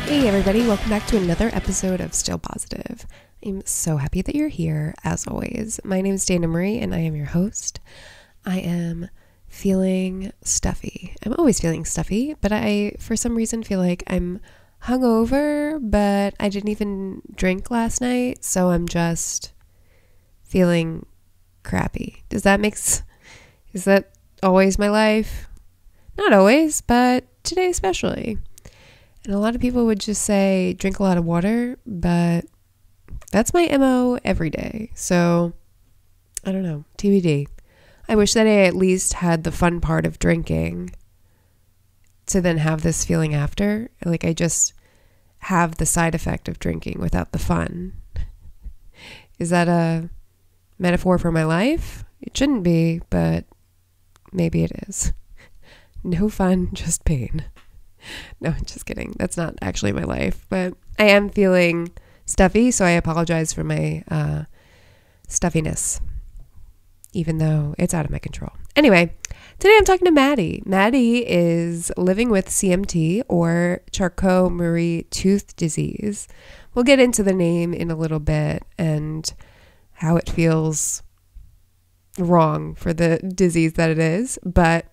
Hey everybody, welcome back to another episode of Still Positive. I'm so happy that you're here, as always. My name is Dayna Marie and I am your host. I am feeling stuffy. I'm always feeling stuffy, but I, for some reason, feel like I'm hungover, but I didn't even drink last night, so I'm just feeling crappy. Is that always my life? Not always, but today especially. And a lot of people would just say, drink a lot of water, but that's my MO every day. So, I don't know, TBD. I wish that I at least had the fun part of drinking to then have this feeling after. Like I just have the side effect of drinking without the fun. Is that a metaphor for my life? It shouldn't be, but maybe it is. No fun, just pain. No, just kidding. That's not actually my life, but I am feeling stuffy, so I apologize for my stuffiness, even though it's out of my control. Anyway, today I'm talking to Maddie. Maddie is living with CMT, or Charcot-Marie-Tooth disease. We'll get into the name in a little bit and how it feels wrong for the disease that it is, but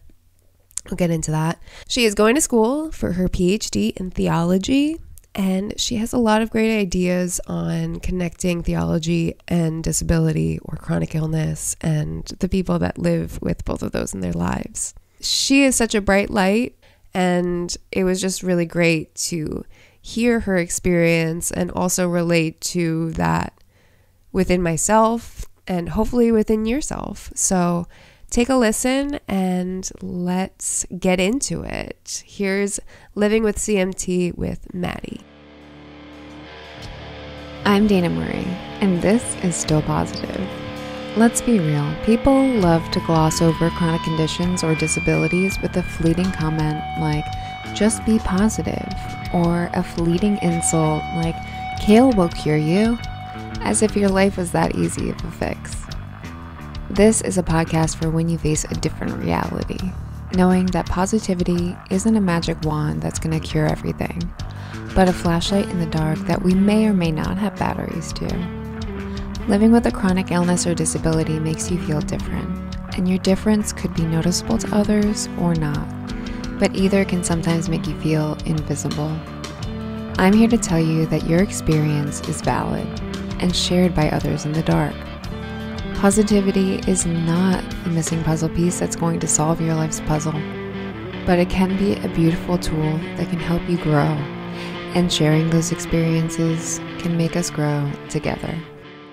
we'll get into that. She is going to school for her PhD in theology, and she has a lot of great ideas on connecting theology and disability or chronic illness and the people that live with both of those in their lives. She is such a bright light, and it was just really great to hear her experience and also relate to that within myself and hopefully within yourself. So take a listen and let's get into it. Here's Living with CMT with Maddie. I'm Dayna Marie, and this is Still Positive. Let's be real, people love to gloss over chronic conditions or disabilities with a fleeting comment like, just be positive, or a fleeting insult like, kale will cure you, as if your life was that easy of a fix. This is a podcast for when you face a different reality, knowing that positivity isn't a magic wand that's going to cure everything, but a flashlight in the dark that we may or may not have batteries to. Living with a chronic illness or disability makes you feel different, and your difference could be noticeable to others or not, but either can sometimes make you feel invisible. I'm here to tell you that your experience is valid and shared by others in the dark. Positivity is not the missing puzzle piece that's going to solve your life's puzzle, but it can be a beautiful tool that can help you grow, and sharing those experiences can make us grow together.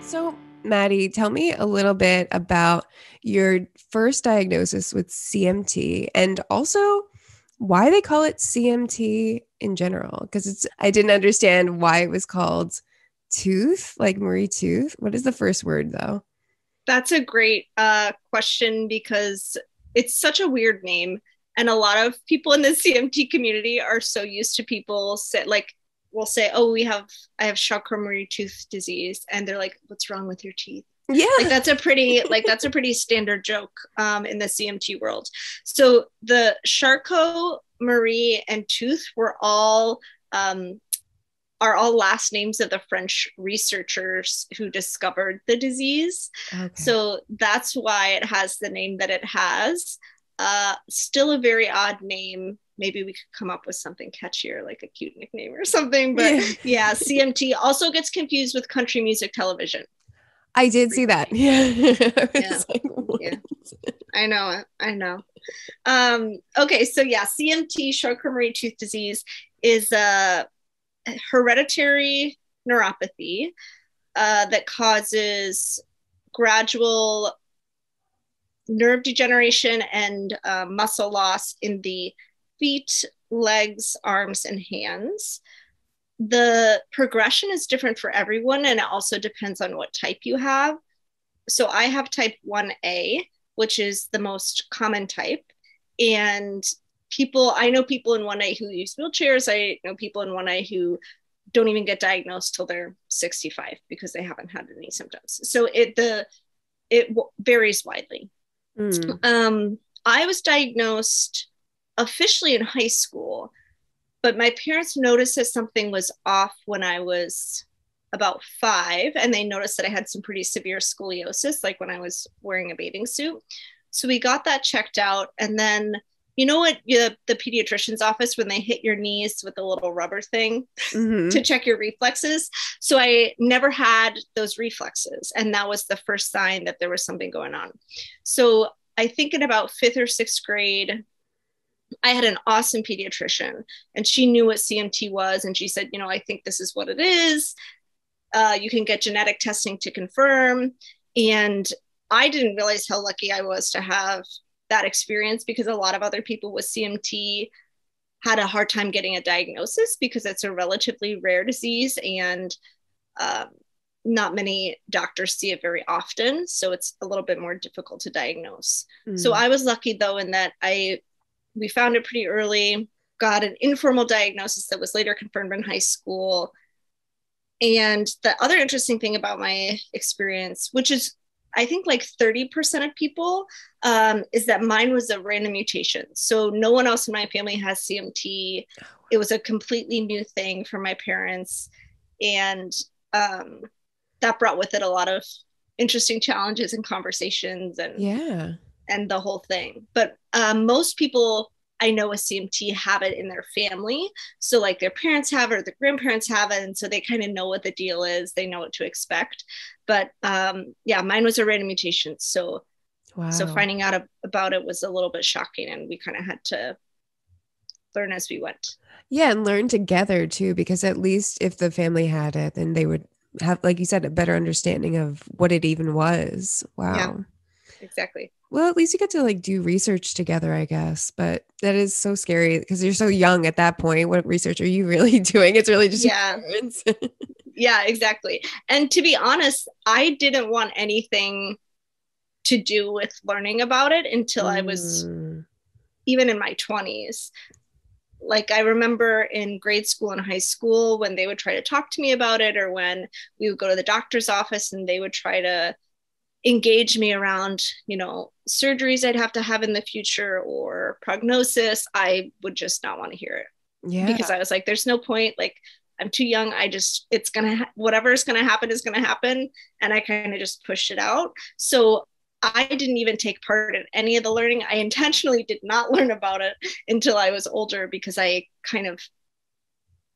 So, Maddie, tell me a little bit about your first diagnosis with CMT and also why they call it CMT in general, because I didn't understand why it was called tooth, like Marie Tooth. What is the first word though? That's a great question because it's such a weird name. And a lot of people in the CMT community are so used to people will say, oh, I have Charcot-Marie-Tooth disease. And they're like, what's wrong with your teeth? Yeah. That's a pretty standard joke in the CMT world. So the Charcot-Marie and Tooth are all last names of the French researchers who discovered the disease. Okay. So that's why it has the name that it has. Still a very odd name. Maybe we could come up with something catchier, like a cute nickname or something. But yeah, CMT also gets confused with country music television. I did see that. Yeah. Yeah. I know. Okay, so yeah, CMT, Charcot-Marie-Tooth disease, is a hereditary neuropathy that causes gradual nerve degeneration and muscle loss in the feet, legs, arms, and hands. The progression is different for everyone, and it also depends on what type you have. So I have type 1A, which is the most common type. And I know people in 1A who use wheelchairs. I know people in 1A who don't even get diagnosed till they're 65 because they haven't had any symptoms. So it varies widely. I was diagnosed officially in high school, But my parents noticed that something was off when I was about 5, and they noticed that I had some pretty severe scoliosis, like when I was wearing a bathing suit. So we got that checked out. And then, you know what, the pediatrician's office, when they hit your knees with a little rubber thing to check your reflexes. So I never had those reflexes. And that was the first sign that there was something going on. So I think in about 5th or 6th grade, I had an awesome pediatrician, and she knew what CMT was. And she said, you know, I think this is what it is. You can get genetic testing to confirm. And I didn't realize how lucky I was to have that experience, because a lot of other people with CMT had a hard time getting a diagnosis because it's a relatively rare disease, and not many doctors see it very often. So it's a little bit more difficult to diagnose. So I was lucky though, in that we found it pretty early, got an informal diagnosis that was later confirmed in high school. And the other interesting thing about my experience, which is I think like 30% of people, is that mine was a random mutation. So no one else in my family has CMT. It was a completely new thing for my parents. And that brought with it a lot of interesting challenges and conversations and the whole thing. But most people I know with CMT have it in their family. So like their parents have it or the grandparents have it. And so they kind of know what the deal is. They know what to expect. But yeah, mine was a random mutation. So finding out about it was a little bit shocking, and we kind of had to learn as we went. Yeah, and learn together too, because at least if the family had it, then they would have, like you said, a better understanding of what it even was. Wow. Yeah, exactly. Well, at least you get to like do research together, I guess. But that is so scary because you're so young at that point. What research are you really doing? It's really just your parents. Yeah, exactly. And to be honest, I didn't want anything to do with learning about it until I was even in my 20s. Like I remember in grade school and high school when they would try to talk to me about it, or when we would go to the doctor's office and they would try to engage me around, you know, surgeries I'd have to have in the future or prognosis, I would just not want to hear it. Yeah. Because I was like, there's no point. Like, I'm too young. It's going to, whatever is going to happen is going to happen. And I kind of just pushed it out. So I didn't even take part in any of the learning. I intentionally did not learn about it until I was older, because I kind of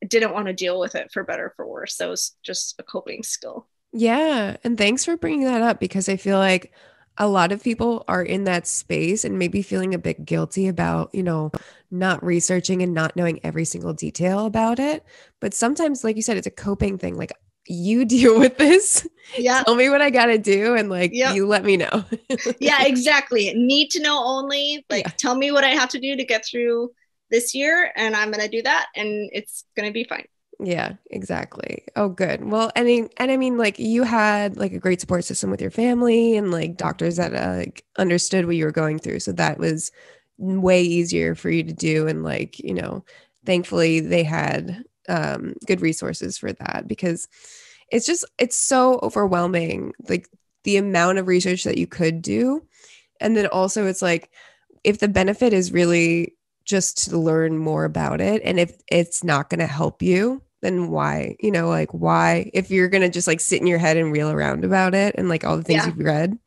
didn't want to deal with it, for better or for worse. That was just a coping skill. Yeah. And thanks for bringing that up, because I feel like a lot of people are in that space and maybe feeling a bit guilty about, you know, not researching and not knowing every single detail about it. But sometimes, like you said, it's a coping thing. Like, you deal with this. Yeah. Tell me what I got to do. And like, you let me know. Yeah, exactly. Need to know only. Like, tell me what I have to do to get through this year, and I'm going to do that, and it's going to be fine. Yeah, exactly. Oh, good. Well, I mean, like, you had like a great support system with your family and like doctors that like understood what you were going through. So that was way easier for you to do. And like, you know, thankfully they had good resources for that, because it's so overwhelming, like the amount of research that you could do. And then also it's like, if the benefit is really just to learn more about it, and if it's not going to help you, then why, you know, like why, if you're going to just like sit in your head and reel around about it and like all the things you've read,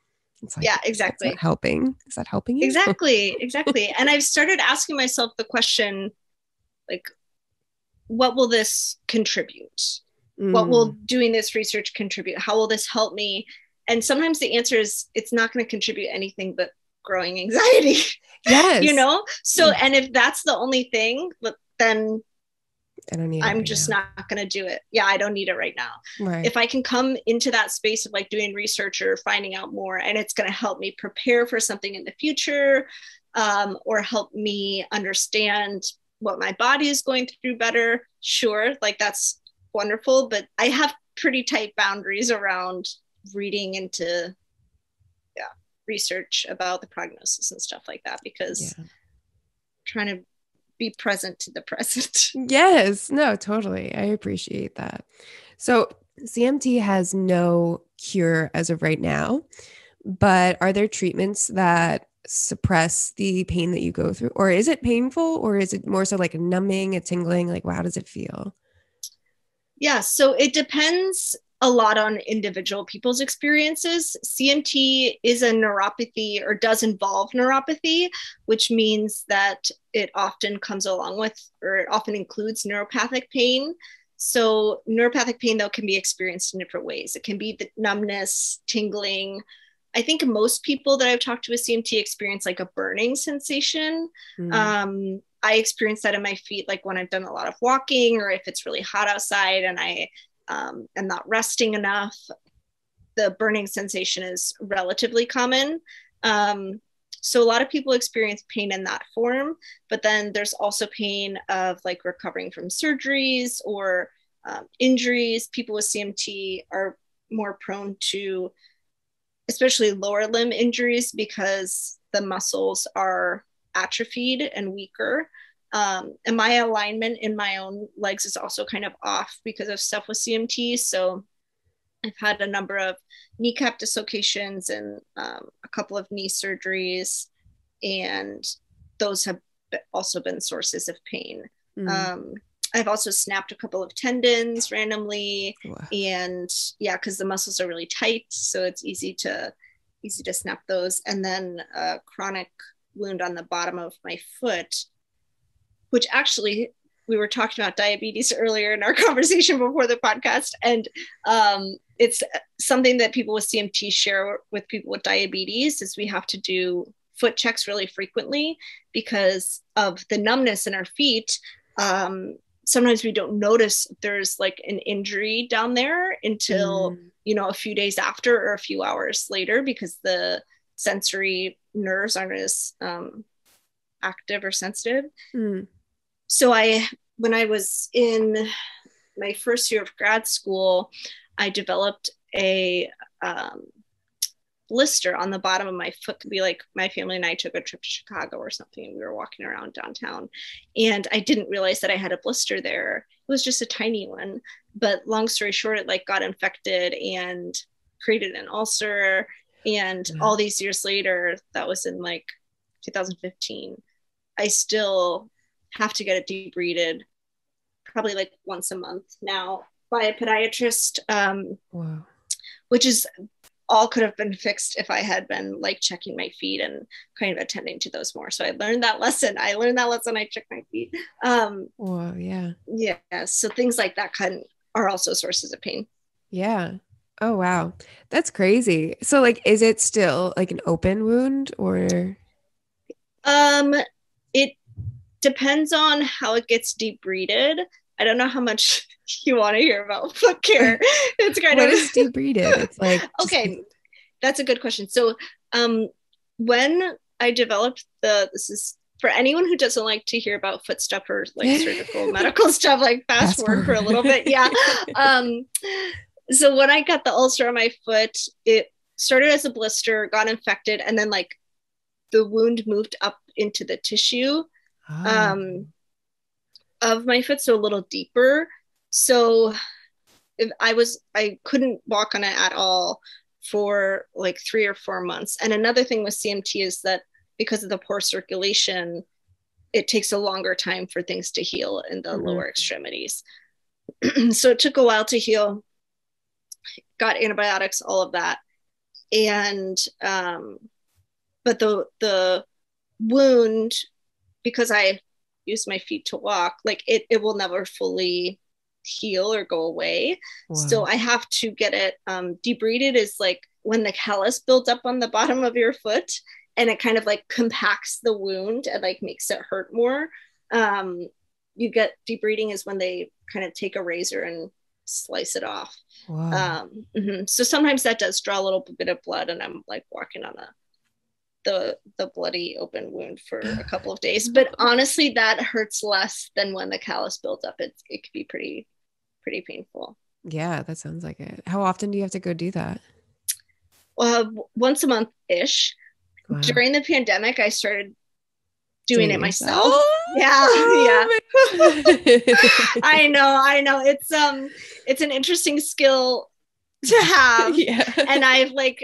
it's like, exactly. Not helping. Is that helping you? Exactly. And I've started asking myself the question, like, what will this contribute? What will doing this research contribute? How will this help me? And sometimes the answer is it's not going to contribute anything but growing anxiety. Yes. You know? So, and if that's the only thing, then I'm just not going to do it. Yeah, I don't need it right now. Right. If I can come into that space of like doing research or finding out more, and it's going to help me prepare for something in the future, or help me understand what my body is going through better, sure, like that's wonderful. But I have pretty tight boundaries around reading into research about the prognosis and stuff like that, because trying to be present to the present. Yes, no, totally. I appreciate that. So CMT has no cure as of right now, but are there treatments that suppress the pain that you go through? Or is it painful, or is it more so like numbing, a tingling? Like, how does it feel? Yeah, so it depends a lot on individual people's experiences. CMT is a neuropathy, or does involve neuropathy, which means that it often comes along with, or it often includes neuropathic pain. So neuropathic pain, though, can be experienced in different ways. It can be the numbness, tingling. I think most people that I've talked to with CMT experience like a burning sensation. I experience that in my feet, like when I've done a lot of walking, or if it's really hot outside and I am not resting enough. The burning sensation is relatively common. So a lot of people experience pain in that form, but then there's also pain of like recovering from surgeries or injuries. People with CMT are more prone to especially lower limb injuries because the muscles are atrophied and weaker. And my alignment in my own legs is also kind of off because of stuff with CMT. So I've had a number of kneecap dislocations and a couple of knee surgeries, and those have also been sources of pain. I've also snapped a couple of tendons randomly. Wow. And yeah, because the muscles are really tight, so it's easy to snap those. And then a chronic wound on the bottom of my foot, which actually, we were talking about diabetes earlier in our conversation before the podcast. And it's something that people with CMT share with people with diabetes, is we have to do foot checks really frequently because of the numbness in our feet. Sometimes we don't notice there's like an injury down there until, a few days after or a few hours later, because the sensory nerves aren't as active or sensitive. So when I was in my first year of grad school, I developed a blister on the bottom of my foot. Could be like my family and I took a trip to Chicago or something, and we were walking around downtown, and I didn't realize that I had a blister there. It was just a tiny one, but long story short, it like got infected and created an ulcer. And all these years later, that was in like 2015, I still have to get it debrided probably like once a month now by a podiatrist. Which is all could have been fixed if I had been like checking my feet and kind of attending to those more. So I learned that lesson. I checked my feet. Yeah. So things like that are also sources of pain. Yeah. Oh, wow. That's crazy. So like, is it still like an open wound, or? It depends on how it gets debrided. I don't know how much you want to hear about foot care. It's kind what is debrided? It's like okay, that's a good question. So, when I developed this is for anyone who doesn't like to hear about foot stuff or like surgical medical stuff, like fast forward for a little bit. Yeah. So when I got the ulcer on my foot, it started as a blister, got infected, and then like the wound moved up into the tissue. Of my foot, so a little deeper. So I couldn't walk on it at all for like 3 or 4 months. And another thing with CMT is that because of the poor circulation, it takes a longer time for things to heal in the lower extremities. So it took a while to heal, got antibiotics, all of that. And but the wound, because I use my feet to walk, like it will never fully heal or go away. So I have to get it debrided. Is like when the callus builds up on the bottom of your foot and it kind of like compacts the wound and like makes it hurt more. You get debriding is when they kind of take a razor and slice it off. So sometimes that does draw a little bit of blood, and I'm like walking on the bloody open wound for a couple of days. But honestly, that hurts less than when the callus builds up. It could be pretty painful. Yeah, that sounds like it. How often do you have to go do that? Once a month ish. During the pandemic, I started doing it myself. Yeah. I know. It's an interesting skill to have. And I've like,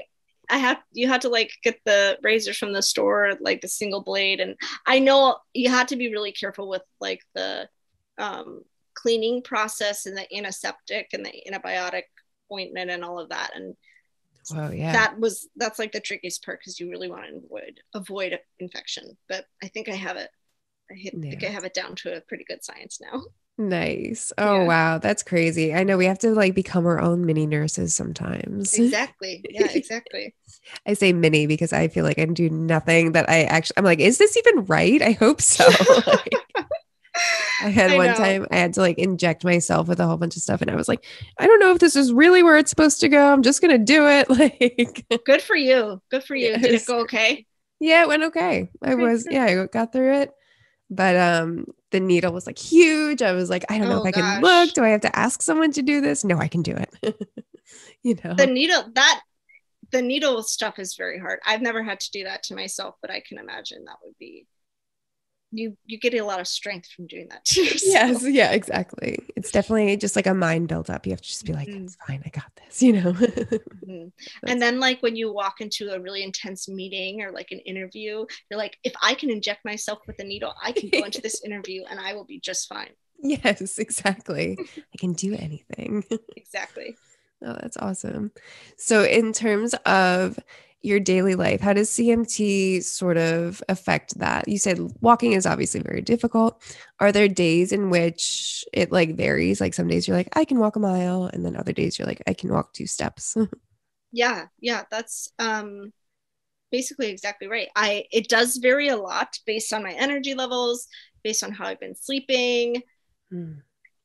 you had to like get the razors from the store, like a single blade. And I know you had to be really careful with like the cleaning process and the antiseptic and the antibiotic ointment and all of that. And yeah, that's like the trickiest part, because you really want to avoid infection. But I think I have it. Think I have it down to a pretty good science now. Nice. Oh, wow. That's crazy. I know we have to like become our own mini nurses sometimes. Exactly. Yeah, exactly. I say mini because I feel like I do nothing that I'm like, is this even right? I hope so. Like, I had one time I had to like inject myself with a whole bunch of stuff. And I was like, I don't know if this is really where it's supposed to go. I'm just going to do it. Like, good for you. Good for you. Yeah, did it go okay? Yeah, it went okay. I got through it. But the needle was like huge. I was like, I don't know if I can look. Do I have to ask someone to do this? No, I can do it. The needle stuff is very hard. I've never had to do that to myself, but I can imagine that would be, you get a lot of strength from doing that to yourself. Yes, yeah, exactly. It's definitely just like a mind built up. You have to just be like, it's fine, I got this, you know. And then like when you walk into a really intense meeting or like an interview, you're like, if I can inject myself with a needle, I can go into this interview and I will be just fine. Yes, exactly. I can do anything. Exactly. Oh, that's awesome. So in terms of your daily life, how does CMT sort of affect that? You said walking is obviously very difficult. Are there days in which it like varies? Like some days you're like, I can walk a mile, and then other days you're like, I can walk 2 steps. Yeah, that's basically exactly right. It does vary a lot based on my energy levels, based on how I've been sleeping.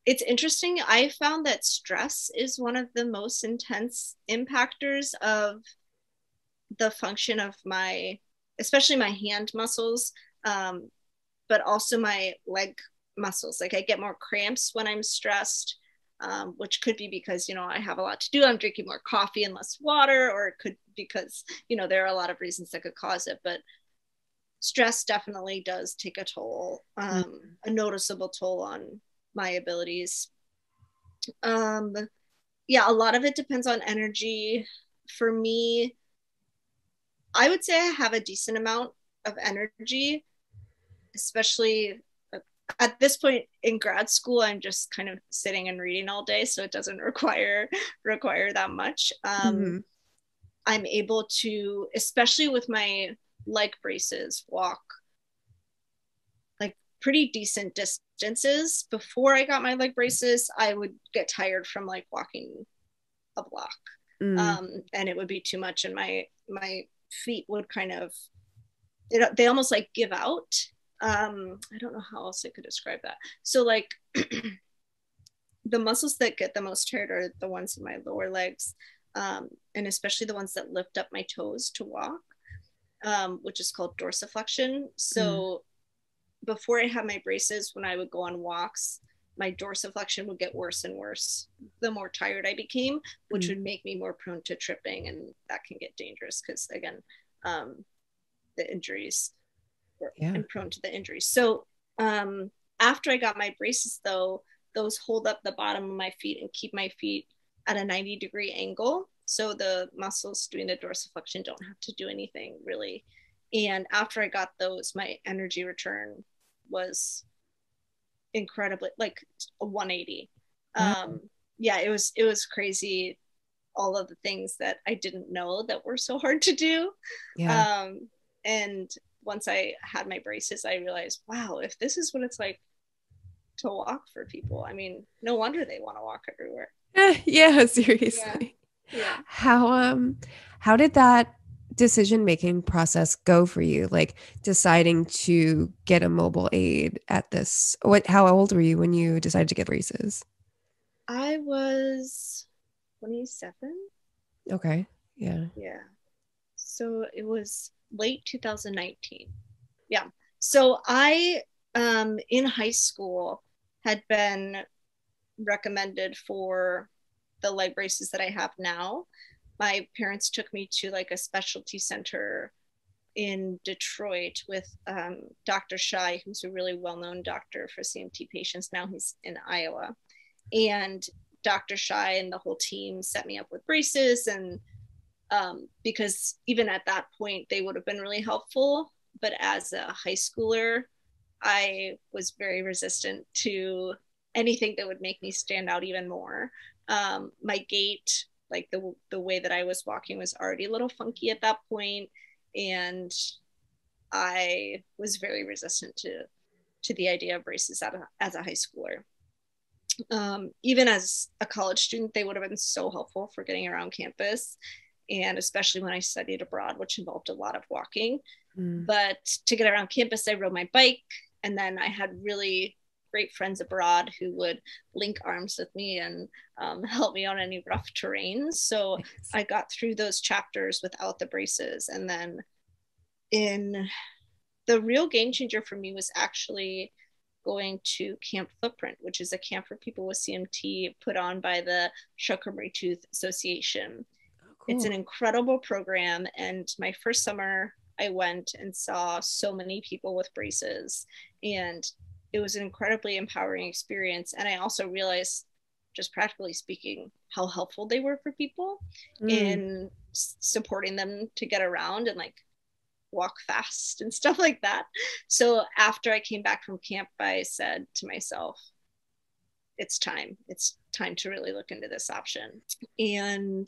It's interesting. I found that stress is one of the most intense impactors of the function of especially my hand muscles, but also my leg muscles. Like I get more cramps when I'm stressed, which could be because, I have a lot to do. I'm drinking more coffee and less water, or it could be because, there are a lot of reasons that could cause it. But stress definitely does take a toll, a noticeable toll on my abilities. Yeah, a lot of it depends on energy. For me, I would say I have a decent amount of energy, especially at this point in grad school. I'm just kind of sitting and reading all day, so it doesn't require that much. I'm able to, especially with my leg braces, walk like pretty decent distances. Before I got my leg braces, I would get tired from like walking a block, and it would be too much, and my feet would kind of, they almost like give out. I don't know how else I could describe that. So like the muscles that get the most tired are the ones in my lower legs, and especially the ones that lift up my toes to walk, which is called dorsiflexion. So before I had my braces, when I would go on walks, my dorsiflexion would get worse and worse the more tired I became, which would make me more prone to tripping, and that can get dangerous because, again, the injuries, I'm prone to the injuries. So after I got my braces, though, those hold up the bottom of my feet and keep my feet at a 90-degree angle. So the muscles doing the dorsiflexion don't have to do anything really. And after I got those, my energy return was incredibly, like a 180. Yeah, it was crazy, all of the things that I didn't know that were so hard to do. And once I had my braces, I realized, wow, if this is what it's like to walk for people, I mean, no wonder they want to walk everywhere. Yeah, seriously. Yeah. How did that decision-making process go for you? Like deciding to get a mobile aid at this, how old were you when you decided to get braces? I was 27. Okay. Yeah. Yeah. So it was late 2019. Yeah. So I, in high school, had been recommended for the leg braces that I have now. My parents took me to like a specialty center in Detroit with Dr. Shai, who's a really well-known doctor for CMT patients. Now he's in Iowa. And Dr. Shai and the whole team set me up with braces, and because even at that point, they would have been really helpful. But as a high schooler, I was very resistant to anything that would make me stand out even more. My gait, like the way that I was walking, was already a little funky at that point, and I was very resistant to the idea of braces as a high schooler. Even as a college student, they would have been so helpful for getting around campus, and especially when I studied abroad, which involved a lot of walking. But to get around campus, I rode my bike, and then I had really great friends abroad who would link arms with me and help me on any rough terrain. So nice. I got through those chapters without the braces. And then the real game changer for me was actually going to Camp Footprint, which is a camp for people with CMT put on by the Charcot-Marie-Tooth Association. Oh, cool. It's an incredible program. And my first summer, I went and saw so many people with braces, and it was an incredibly empowering experience. And I also realized, just practically speaking, how helpful they were for people in supporting them to get around and like walk fast and stuff like that. So after I came back from camp, I said to myself, it's time to really look into this option. And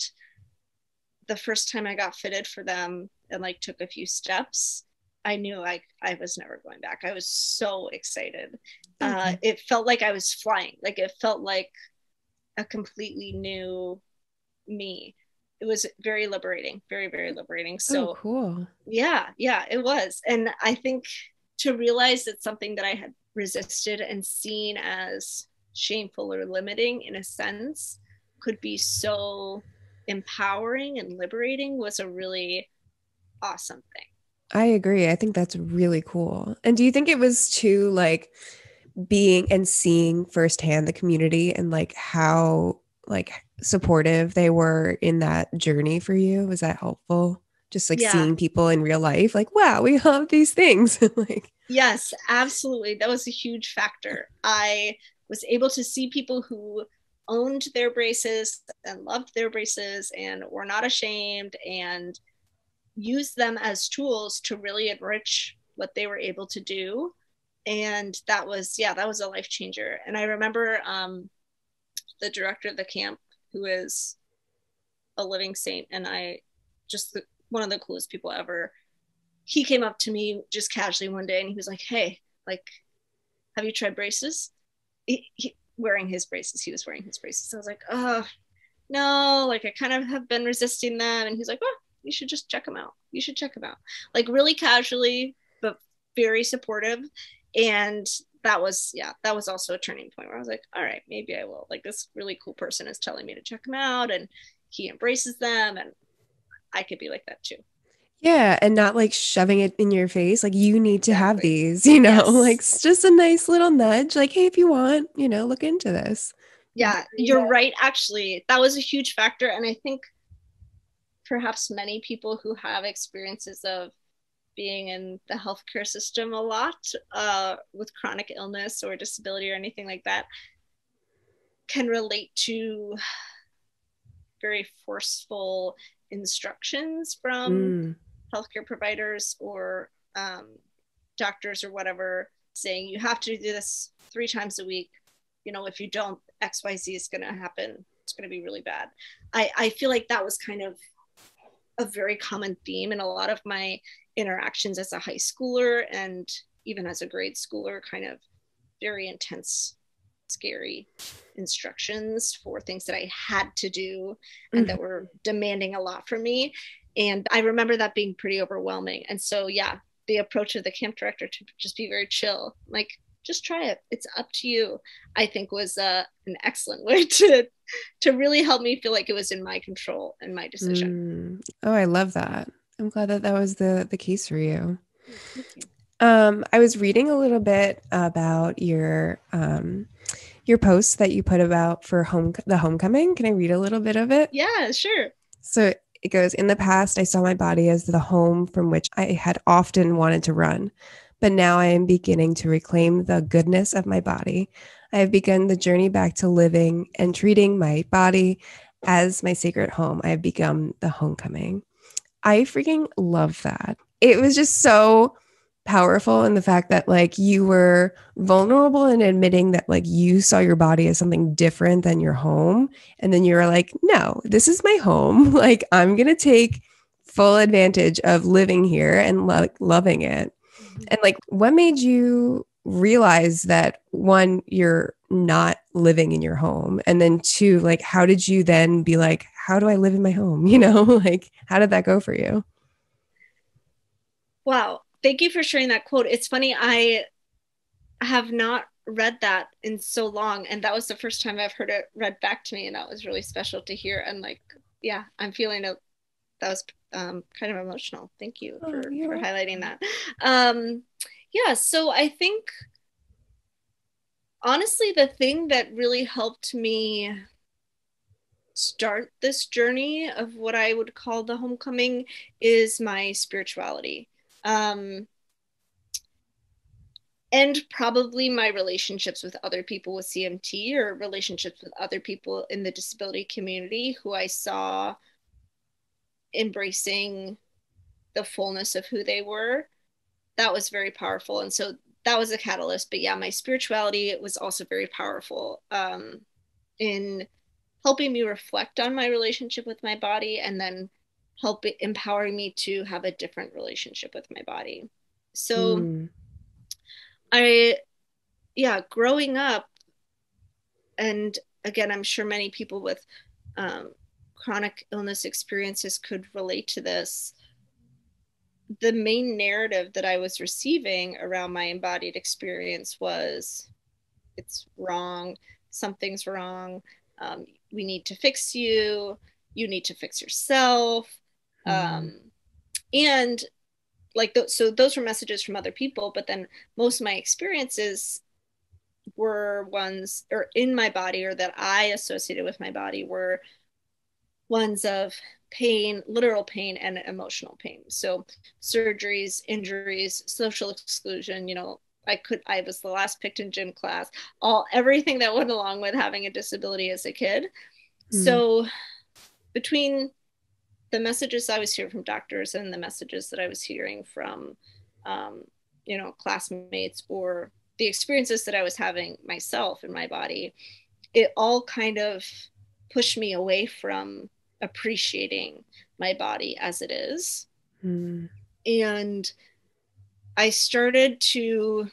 the first time I got fitted for them and like took a few steps, I knew I was never going back. I was so excited. It felt like I was flying. Like it felt like a completely new me. It was very liberating, very, very liberating. So cool. Yeah, it was. And I think to realize that something that I had resisted and seen as shameful or limiting in a sense could be so empowering and liberating was a really awesome thing. I agree. I think that's really cool. And do you think it was too like being and seeing firsthand the community and like how like supportive they were in that journey for you? Was that helpful? Just like seeing people in real life, like, wow, we have these things. Like, yes, absolutely. That was a huge factor. I was able to see people who owned their braces and loved their braces and were not ashamed and use them as tools to really enrich what they were able to do. And that was a life changer. And I remember the director of the camp, who is a living saint, and one of the coolest people ever, he came up to me just casually one day and he was like, hey, like, have you tried braces? He wearing his braces. He was wearing his braces. So I was like, oh, no, like I kind of have been resisting them. And he's like, oh, you should just check them out. You should check them out. Like really casually, but very supportive. And that was also a turning point where I was like, all right, maybe I will. Like this really cool person is telling me to check them out and he embraces them and I could be like that too. Yeah. And not like shoving it in your face. Like you need to have these, you know, like it's just a nice little nudge. Like, hey, if you want, you know, look into this. Yeah, you're right. Actually, that was a huge factor. And I think perhaps many people who have experiences of being in the healthcare system a lot with chronic illness or disability or anything like that can relate to very forceful instructions from healthcare providers or doctors or whatever, saying you have to do this 3 times a week. You know, if you don't, XYZ is going to happen. It's going to be really bad. I feel like that was kind of a very common theme in a lot of my interactions as a high schooler and even as a grade schooler, kind of very intense, scary instructions for things that I had to do and that were demanding a lot from me. And I remember that being pretty overwhelming. And so, the approach of the camp director to just be very chill, like, just try it. It's up to you, I think was an excellent way to really help me feel like it was in my control and my decision. Oh, I love that. I'm glad that was the case for you. I was reading a little bit about your posts that you put about for the homecoming. Can I read a little bit of it? Yeah, sure. So it goes, in the past, I saw my body as the home from which I had often wanted to run. But now I am beginning to reclaim the goodness of my body. I have begun the journey back to living and treating my body as my sacred home, I have become the homecoming. I freaking love that. It was just so powerful in the fact that like you were vulnerable in admitting that like you saw your body as something different than your home. And then you were like, no, this is my home. Like I'm going to take full advantage of living here and loving it. And like, what made you realize that one, you're not living in your home? And then two, like, how did you then be like, how do I live in my home? You know, like, how did that go for you? Wow. Thank you for sharing that quote. It's funny. I have not read that in so long. And that was the first time I've heard it read back to me. And that was really special to hear. And like, yeah, I'm feeling that was kind of emotional. Thank you for highlighting that. Yeah, so I think honestly, the thing that really helped me start this journey of what I would call the homecoming is my spirituality. And probably my relationships with other people with CMT or relationships with other people in the disability community who I saw embracing the fullness of who they were. That was very powerful. And so that was a catalyst. But yeah, my spirituality was also very powerful in helping me reflect on my relationship with my body and then empowering me to have a different relationship with my body. So growing up, and again, I'm sure many people with chronic illness experiences could relate to this. The main narrative that I was receiving around my embodied experience was, it's wrong, something's wrong, we need to fix you, you need to fix yourself. And like, so those were messages from other people, but then most of my experiences were ones, or in my body, or that I associated with my body, were ones of pain, literal pain, and emotional pain. So surgeries, injuries, social exclusion, you know, I was the last picked in gym class, everything that went along with having a disability as a kid. So between the messages I was hearing from doctors and the messages that I was hearing from, you know, classmates, or the experiences that I was having myself in my body, it all kind of pushed me away from appreciating my body as it is. And I started to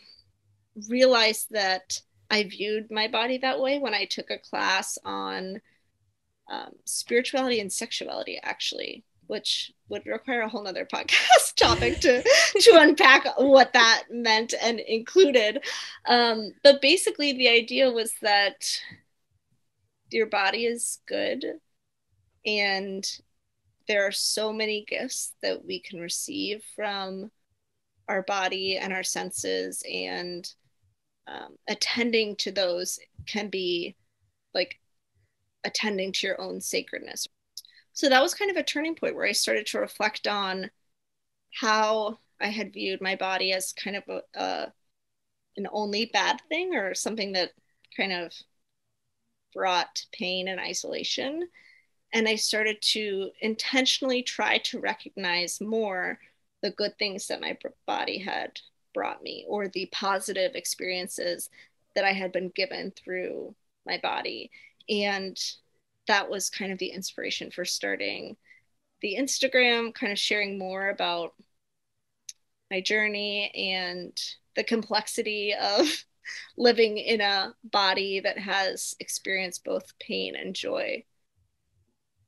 realize that I viewed my body that way when I took a class on spirituality and sexuality, actually, which would require a whole nother podcast topic to unpack what that meant and included. But basically the idea was that your body is good, and there are so many gifts that we can receive from our body and our senses, and attending to those can be like attending to your own sacredness. So that was kind of a turning point where I started to reflect on how I had viewed my body as kind of an only bad thing, or something that kind of brought pain and isolation. And I started to intentionally try to recognize more the good things that my body had brought me, or the positive experiences that I had been given through my body. And that was kind of the inspiration for starting the Instagram, kind of sharing more about my journey and the complexity of living in a body that has experienced both pain and joy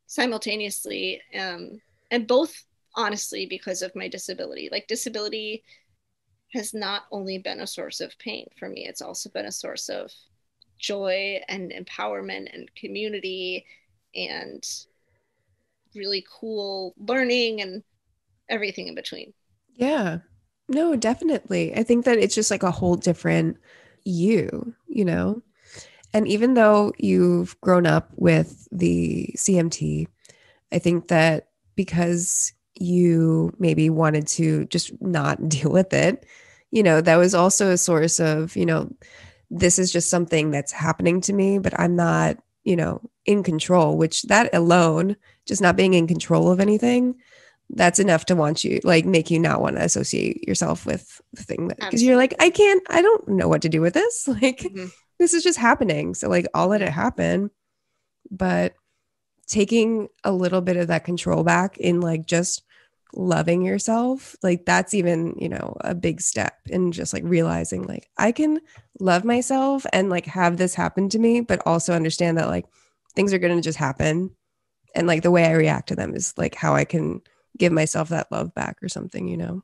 simultaneously, and both, honestly, because of my disability. Like, disability has not only been a source of pain for me, it's also been a source of joy and empowerment and community and really cool learning and everything in between. Yeah. No, definitely. I think that it's just like a whole different you know? And even though you've grown up with the CMT, I think that because you maybe wanted to just not deal with it, you know, that was also a source of, you know, this is just something that's happening to me, but I'm not in control, which that alone, just not being in control of anything, that's enough to make you not want to associate yourself with the thing because you're like, I don't know what to do with this. Like, this is just happening. So like, I'll let it happen. But taking a little bit of that control back in like just loving yourself, like that's even, a big step in just like realizing like I can love myself and like have this happen to me, but also understand that like things are going to just happen. And like the way I react to them is like how I can give myself that love back or something.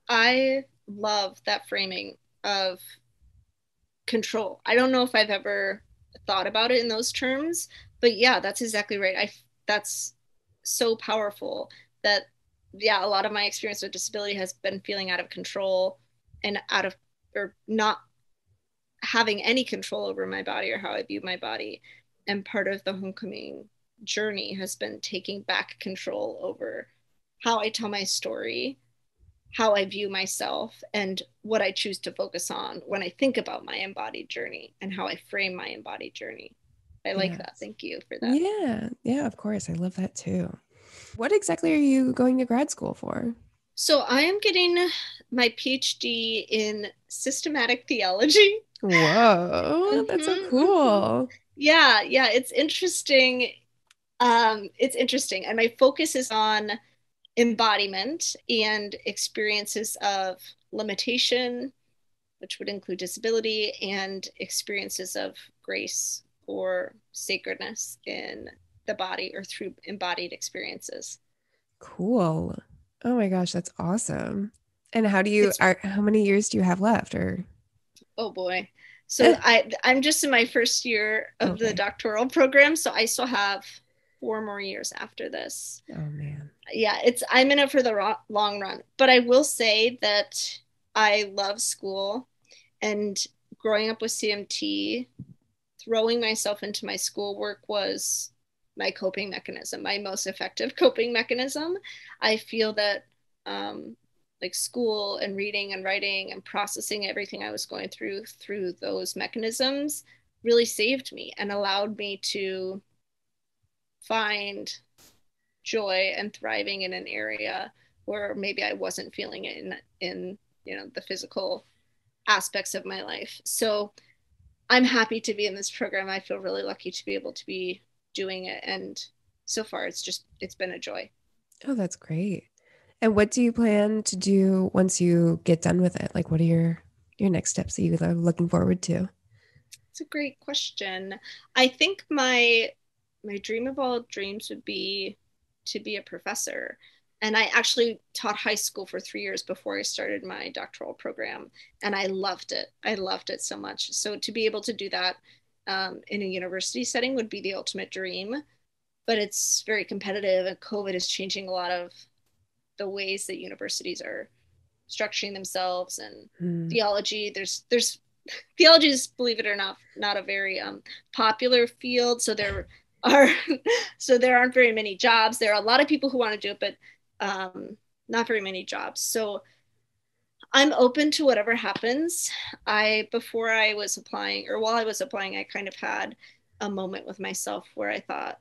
I love that framing of control. I don't know if I've ever thought about it in those terms, but yeah, that's exactly right. That's so powerful that a lot of my experience with disability has been feeling out of control and or not having any control over my body or how I view my body. And part of the homecoming journey has been taking back control over how I tell my story, how I view myself, and what I choose to focus on when I think about my embodied journey and how I frame my embodied journey. I like that. Thank you for that. Yeah. Yeah, of course. I love that too. What exactly are you going to grad school for? So I am getting my PhD in systematic theology. Whoa, that's so cool. Yeah, it's interesting. It's interesting. And my focus is on embodiment and experiences of limitation, which would include disability, and experiences of grace or sacredness in the body or through embodied experiences. Cool. Oh my gosh, that's awesome. And how many years do you have left or? Oh boy. So I'm just in my first year of the doctoral program, so I still have 4 more years after this. Oh man. Yeah, I'm in it for the long run. But I will say that I love school, and growing up with CMT, throwing myself into my schoolwork was my coping mechanism, my most effective coping mechanism. I feel that like school and reading and writing and processing everything I was going through those mechanisms really saved me and allowed me to find joy and thriving in an area where maybe I wasn't feeling it in the physical aspects of my life. So I'm happy to be in this program. I feel really lucky to be able to be doing it, and so far it's been a joy. Oh, that's great. And what do you plan to do once you get done with it? Like, what are your next steps that you are looking forward to? It's a great question. I think my dream of all dreams would be to be a professor. And I actually taught high school for 3 years before I started my doctoral program. And I loved it. I loved it so much. So to be able to do that in a university setting would be the ultimate dream. But it's very competitive, and COVID is changing a lot of the ways that universities are structuring themselves, and theology. There's theology is, believe it or not a very popular field. So there aren't very many jobs. There are a lot of people who want to do it, but not very many jobs. So I'm open to whatever happens. Before I was applying, or while I was applying, I kind of had a moment with myself where I thought,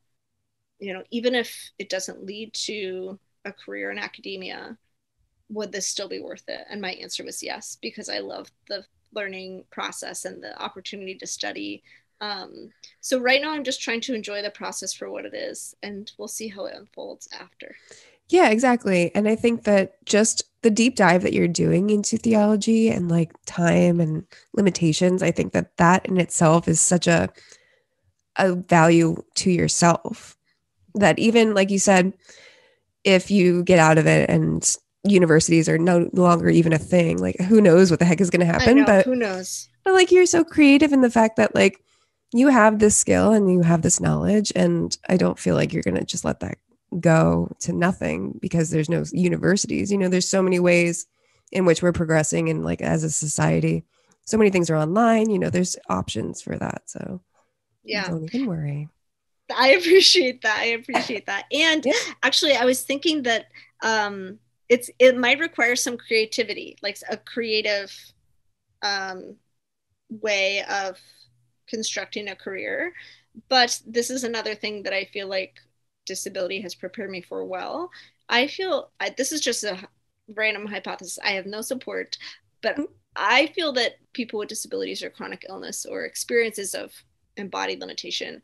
even if it doesn't lead to a career in academia, would this still be worth it? And my answer was yes, because I love the learning process and the opportunity to study. So right now I'm just trying to enjoy the process for what it is, and we'll see how it unfolds after. Yeah, exactly. And I think that just the deep dive that you're doing into theology and like time and limitations, I think that in itself is such a value to yourself, that even like you said, if you get out of it and universities are no longer even a thing, like who knows what the heck is going to happen. I know, but who knows? But like you're so creative in the fact that like you have this skill and you have this knowledge, and I don't feel like you're going to just let that go to nothing because there's no universities. There's so many ways in which we're progressing, and like as a society, so many things are online. There's options for that. So yeah, don't even worry. I appreciate that. And actually, I was thinking that it might require some creativity, like a creative way of constructing a career. But this is another thing that I feel like disability has prepared me for well. This is just a random hypothesis. I have no support, but I feel that people with disabilities or chronic illness or experiences of embodied limitation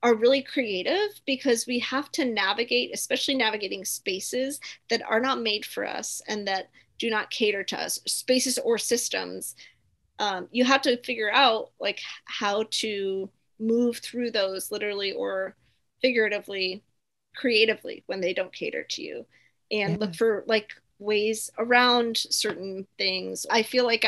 are really creative because we have to navigate, especially navigating spaces that are not made for us and that do not cater to us, spaces or systems. You have to figure out like how to move through those literally or figuratively, creatively when they don't cater to you, and look for like ways around certain things. I feel like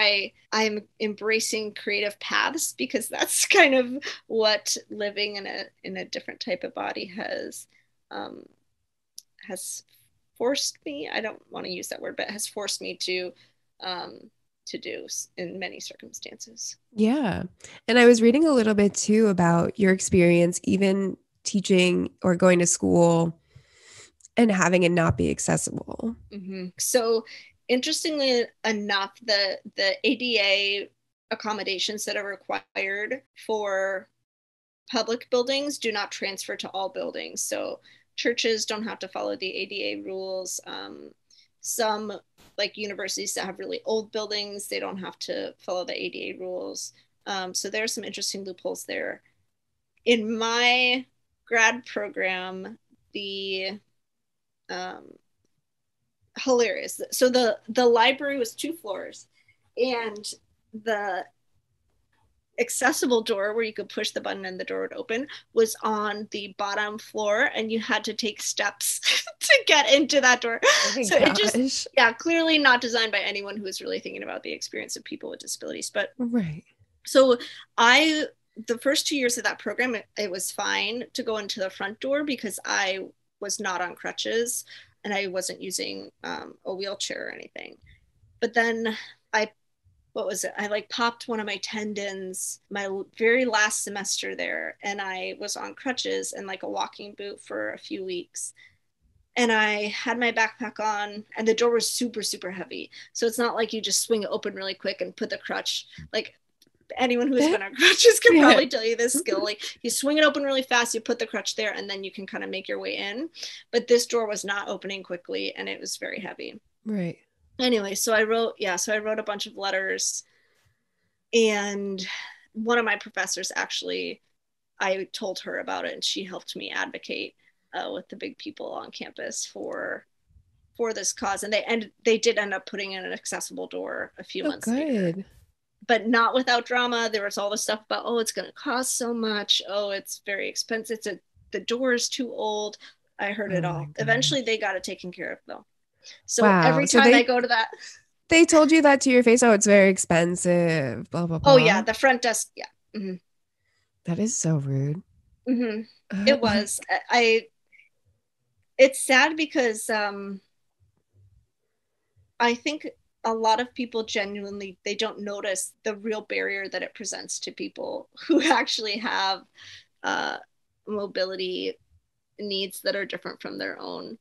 I'm embracing creative paths because that's kind of what living in a different type of body has forced me. I don't want to use that word, but has forced me to do in many circumstances. Yeah. And I was reading a little bit too about your experience, even teaching or going to school and having it not be accessible. Mm-hmm. So interestingly enough, the ADA accommodations that are required for public buildings do not transfer to all buildings. So churches don't have to follow the ADA rules. Some like universities that have really old buildings, they don't have to follow the ADA rules. So there are some interesting loopholes there. In my grad program, hilarious. So the library was 2 floors, and the accessible door where you could push the button and the door would open was on the bottom floor, and you had to take steps to get into that door. Oh so gosh. It just, clearly not designed by anyone who is really thinking about the experience of people with disabilities. But right. So the first 2 years of that program, it was fine to go into the front door because I was not on crutches and I wasn't using a wheelchair or anything. But then I like popped one of my tendons my very last semester there, and I was on crutches and like a walking boot for a few weeks. And I had my backpack on, and the door was super, super heavy. So it's not like you just swing it open really quick and put the crutch. Like anyone who has been on crutches can probably tell you this skill. Like you swing it open really fast, you put the crutch there, and then you can kind of make your way in. But this door was not opening quickly, and it was very heavy. Right. Anyway, so I wrote a bunch of letters, and one of my professors actually, I told her about it, and she helped me advocate with the big people on campus for this cause. And they did end up putting in an accessible door a few months later. But not without drama. There was all the stuff about, it's going to cost so much. It's very expensive. The door is too old. I heard it all. Eventually, they got it taken care of, though. So every time I go to that, they told you that to your face. Oh, it's very expensive. Blah blah blah. Oh yeah, the front desk. Yeah. Mm-hmm. That is so rude. Mm-hmm. It was. It's sad because I think a lot of people genuinely, they don't notice the real barrier that it presents to people who actually have mobility needs that are different from their own.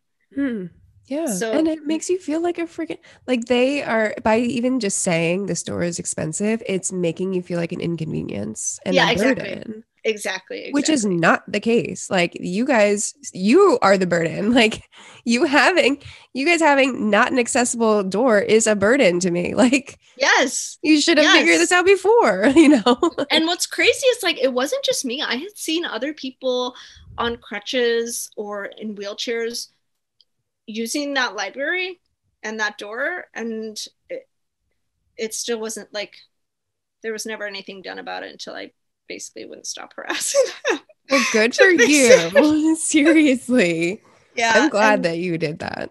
Yeah. And it makes you feel like a freaking, like they are, by even just saying the store is expensive, it's making you feel like an inconvenience and a burden. Exactly. Which is not the case. Like you are the burden. Like you guys having not an accessible door is a burden to me. Like, yes, you should have figured this out before, And what's crazy is like, it wasn't just me. I had seen other people on crutches or in wheelchairs using that library and that door, and it still wasn't like, there was never anything done about it until I basically wouldn't stop harassing them. Well, good for you. Seriously. Yeah. I'm glad that you did that.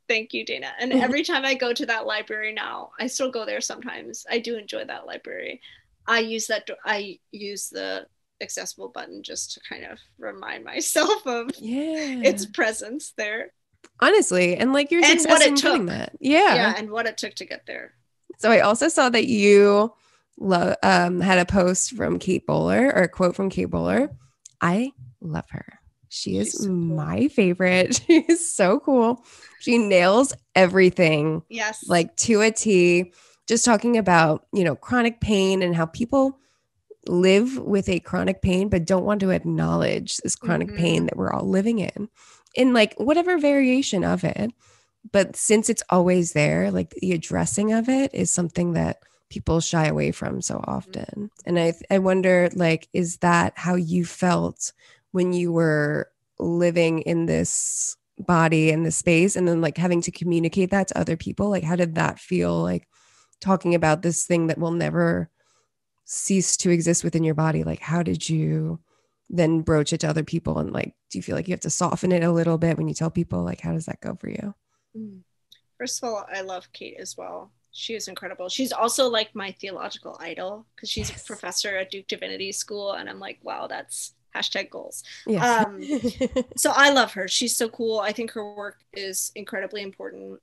Thank you, Dayna. And every time I go to that library now, I still go there sometimes. I do enjoy that library. I use the accessible button just to kind of remind myself of its presence there. Honestly, and like your success in doing that. Yeah, and what it took to get there. So I also saw that you had a post from Kate Bowler, or a quote from Kate Bowler. I love her. She's so my favorite. She is so cool. She nails everything. Yes. Like to a T. Just talking about, chronic pain and how people, live with a chronic pain, but don't want to acknowledge this chronic pain that we're all living in like whatever variation of it. But since it's always there, like the addressing of it is something that people shy away from so often. And I wonder, like, is that how you felt when you were living in this body in this space, and then like having to communicate that to other people? Like, how did that feel, like talking about this thing that will never cease to exist within your body? Like, how did you then broach it to other people? And like, do you feel like you have to soften it a little bit when you tell people? Like, how does that go for you? First of all, I love Kate as well. She is incredible. She's also like my theological idol because she's a professor at Duke Divinity School. And I'm like, wow, that's #goals. So I love her. She's so cool. I think her work is incredibly important.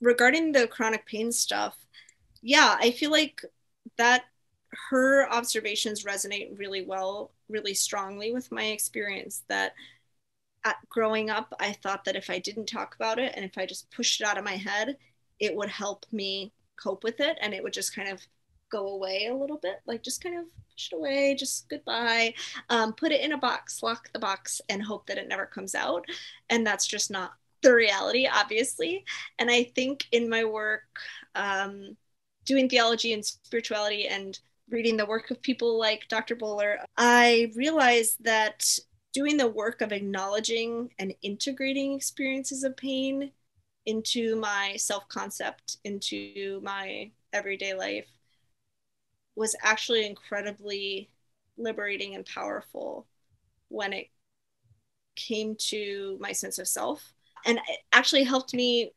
Regarding the chronic pain stuff, yeah, I feel like that her observations resonate really well, really strongly with my experience. That growing up, I thought that if I didn't talk about it and if I just pushed it out of my head, it would help me cope with it, and it would just kind of go away a little bit, like just kind of push it away, just goodbye, put it in a box, lock the box, and hope that it never comes out. And that's just not the reality, obviously. And I think in my work, doing theology and spirituality and reading the work of people like Dr. Bowler, I realized that doing the work of acknowledging and integrating experiences of pain into my self-concept, into my everyday life, was actually incredibly liberating and powerful when it came to my sense of self. And it actually helped me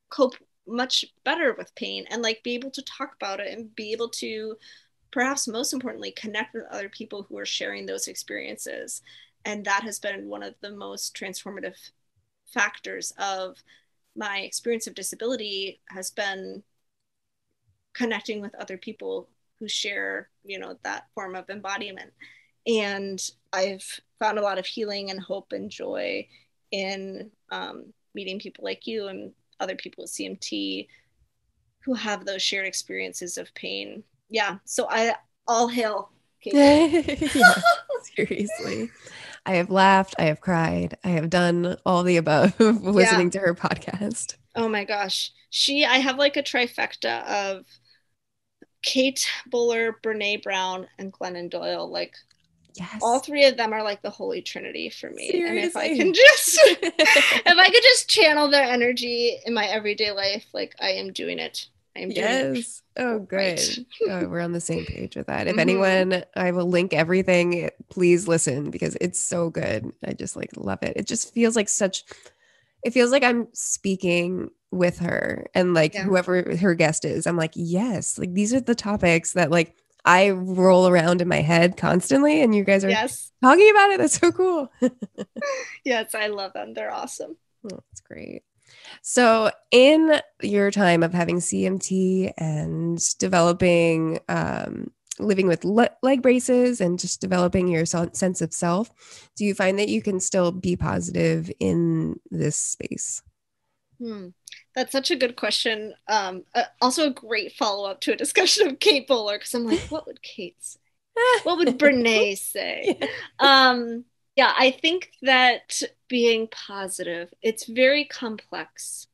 cope much better with pain and like be able to talk about it and be able to, perhaps most importantly, connect with other people who are sharing those experiences. And that has been one of the most transformative factors of my experience of disability, has been connecting with other people who share, that form of embodiment. And I've found a lot of healing and hope and joy in meeting people like you and other people at CMT who have those shared experiences of pain. Yeah. So all hail Kate. Yeah, seriously. I have laughed, I have cried, I have done all the above listening to her podcast. Oh my gosh. I have like a trifecta of Kate Bowler, Brene Brown, and Glennon Doyle. Like, yes, all three of them are like the holy trinity for me. Seriously? And if I could just channel their energy in my everyday life, like I am doing it. I am doing it. Oh, good. Right. Oh, we're on the same page with that. If anyone, I will link everything. Please listen because it's so good. I just like love it. It just feels like it feels like I'm speaking with her and like whoever her guest is. I'm like, yes, like these are the topics that like I roll around in my head constantly, and you guys are talking about it. That's so cool. Yes, I love them. They're awesome. Oh, that's great. So in your time of having CMT and developing, living with leg braces and just developing your sense of self, do you find that you can still be positive in this space? That's such a good question. Also a great follow-up to a discussion of Kate Bowler, because I'm like, what would Kate say? What would Brene say? Yeah, I think that being positive, it's very complex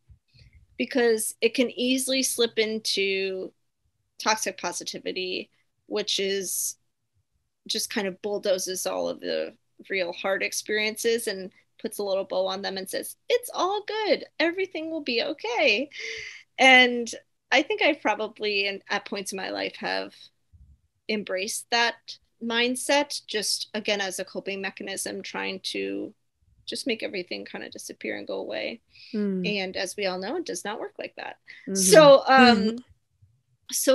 because it can easily slip into toxic positivity, which is just kind of bulldozes all of the real hard experiences and puts a little bow on them and says, it's all good. Everything will be okay. And I think I probably, at points in my life, have embraced that mindset, just again as a coping mechanism, trying to just make everything kind of disappear and go away. And as we all know, it does not work like that. So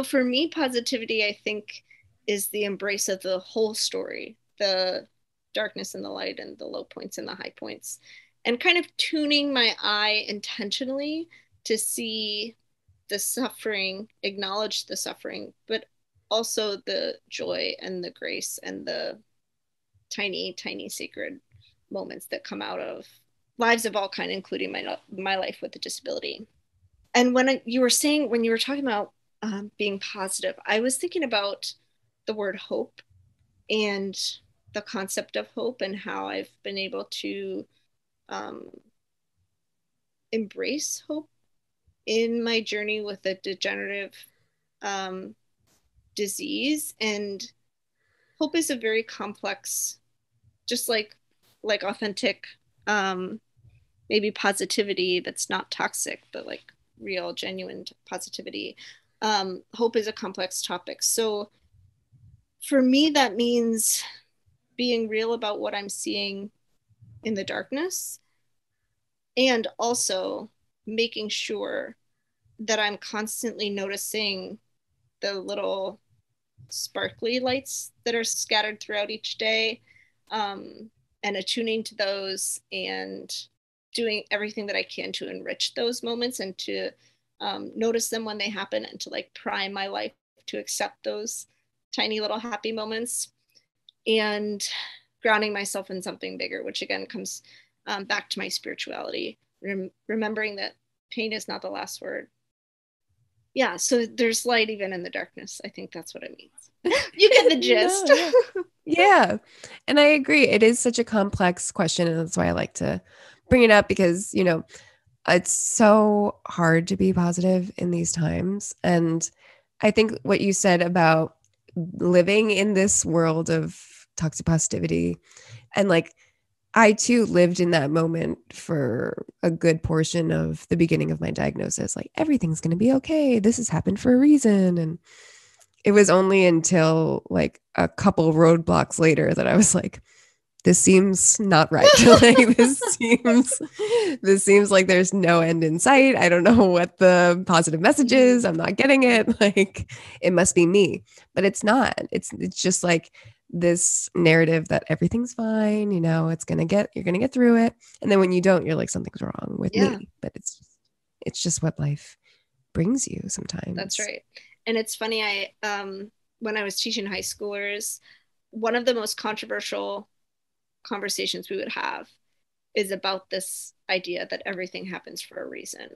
for me, positivity, I think, is the embrace of the whole story, the darkness and the light and the low points and the high points, and kind of tuning my eye intentionally to see the suffering, acknowledge the suffering, but also the joy and the grace and the tiny, tiny sacred moments that come out of lives of all kind, including my life with a disability. And when you were talking about being positive, I was thinking about the word hope and the concept of hope, and how I've been able to embrace hope in my journey with a degenerative disease. And hope is a very complex, just like authentic, maybe positivity that's not toxic, but like real, genuine positivity. Hope is a complex topic. So for me, that means being real about what I'm seeing in the darkness, and also making sure that I'm constantly noticing the little sparkly lights that are scattered throughout each day, and attuning to those and doing everything that I can to enrich those moments and to notice them when they happen, and to like prime my life to accept those tiny little happy moments, and grounding myself in something bigger, which again comes back to my spirituality, remembering that pain is not the last word. Yeah, so there's light even in the darkness. I think that's what it means. You get the gist. No, yeah. Yeah. And I agree. It is such a complex question. And that's why I like to bring it up, because, you know, it's so hard to be positive in these times. And I think what you said about living in this world of toxic positivity, and like, I too lived in that moment for a good portion of the beginning of my diagnosis. Like, everything's going to be okay. This has happened for a reason. And it was only until like a couple roadblocks later that I was like, this seems not right. Like, this seems like there's no end in sight. I don't know what the positive message is. I'm not getting it. Like, it must be me, but it's not. It's just like this narrative that everything's fine, you know, you're going to get through it. And then when you don't, you're like, something's wrong with me. But it's just what life brings you sometimes. That's right. And it's funny, when I was teaching high schoolers, one of the most controversial conversations we would have is about this idea that everything happens for a reason.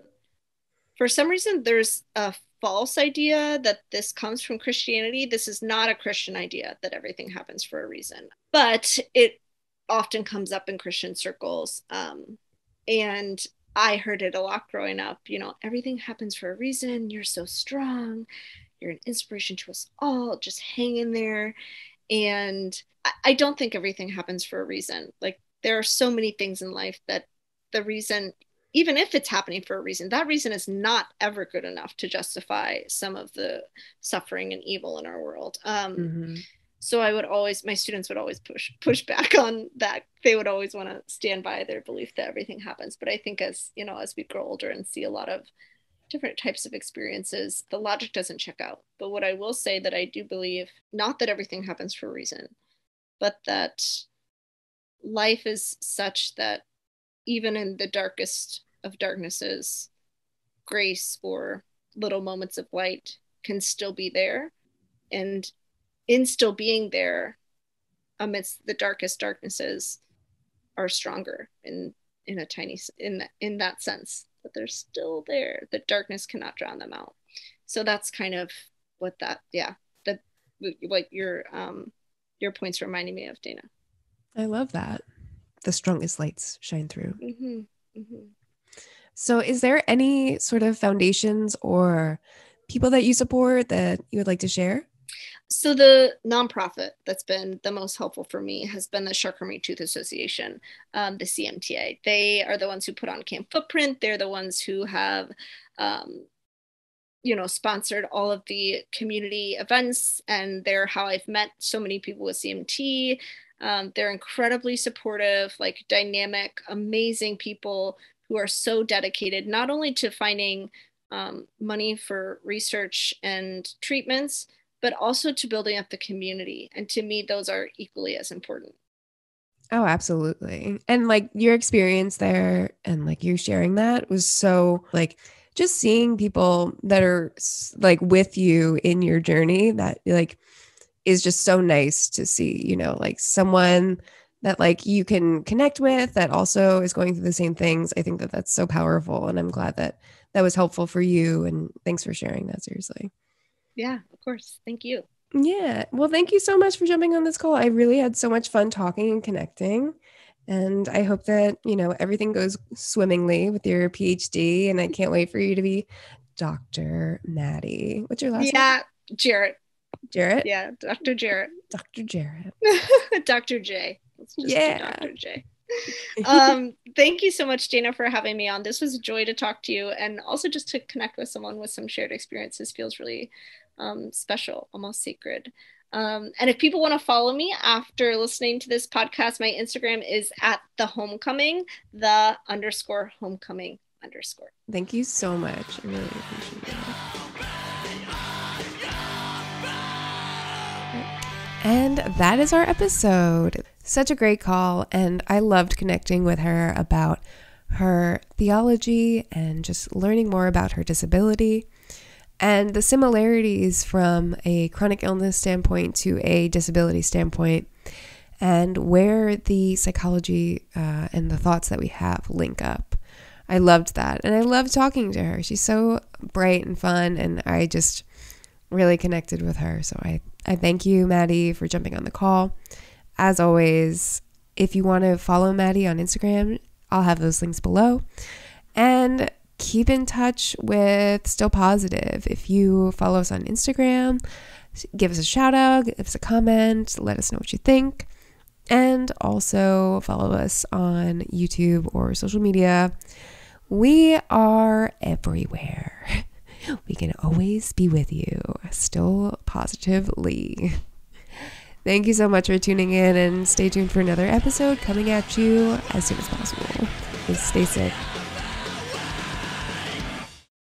For some reason, there's a false idea that this comes from Christianity. This is not a Christian idea, that everything happens for a reason, but it often comes up in Christian circles. And I heard it a lot growing up, you know, everything happens for a reason. You're so strong. You're an inspiration to us all. Just hang in there. And I don't think everything happens for a reason. Like, there are so many things in life that the reason, even if it's happening for a reason, that reason is not ever good enough to justify some of the suffering and evil in our world. So my students would always push back on that. They would always want to stand by their belief that everything happens. But I think as we grow older and see a lot of different types of experiences, the logic doesn't check out. But what I will say, that I do believe, not that everything happens for a reason, but that life is such that even in the darkest of darknesses, grace or little moments of light can still be there. And in still being there amidst the darkest darknesses are stronger in that sense, that they're still there. The darkness cannot drown them out. So that's kind of what what your points reminding me of, Dayna. I love that. The strongest lights shine through. Mm-hmm. Mm-hmm. So is there any sort of foundations or people that you support that you would like to share? So the nonprofit that's been the most helpful for me has been the Charcot-Marie-Tooth Association, the CMTA. They are the ones who put on Camp Footprint. They're the ones who have, sponsored all of the community events, and they're how I've met so many people with CMT. They're incredibly supportive, like dynamic, amazing people who are so dedicated, not only to finding money for research and treatments, but also to building up the community. And to me, those are equally as important. Oh, absolutely. And like your experience there and like you sharing that was so like just seeing people that are like with you in your journey, that like is just so nice to see, you know, like someone that like you can connect with that also is going through the same things. I think that that's so powerful. And I'm glad that that was helpful for you. And thanks for sharing that, seriously. Yeah, of course. Thank you. Yeah. Well, thank you so much for jumping on this call. I really had so much fun talking and connecting. And I hope that, everything goes swimmingly with your PhD. And I can't wait for you to be Dr. Maddie. What's your last name? Yeah, Jarrett. Jarrett? Yeah, Dr. Jarrett. Dr. Jarrett. Dr. J. Let's just do Dr. J. Thank you so much, Dayna, for having me on. This was a joy to talk to you, and also just to connect with someone with some shared experiences feels really special, almost sacred. And if people want to follow me after listening to this podcast, my Instagram is @thehomecoming, _homecoming_. Thank you so much. I really appreciate it. And that is our episode. Such a great call, and I loved connecting with her about her theology and just learning more about her disability and the similarities from a chronic illness standpoint to a disability standpoint, and where the psychology and the thoughts that we have link up. I loved that, and I loved talking to her. She's so bright and fun, and I just really connected with her. So I thank you, Maddie, for jumping on the call. As always, if you want to follow Maddie on Instagram, I'll have those links below. And keep in touch with Still Positive. If you follow us on Instagram, give us a shout out, give us a comment, let us know what you think. And also follow us on YouTube or social media. We are everywhere. We can always be with you, still positively. Thank you so much for tuning in, and stay tuned for another episode coming at you as soon as possible. Stay sick.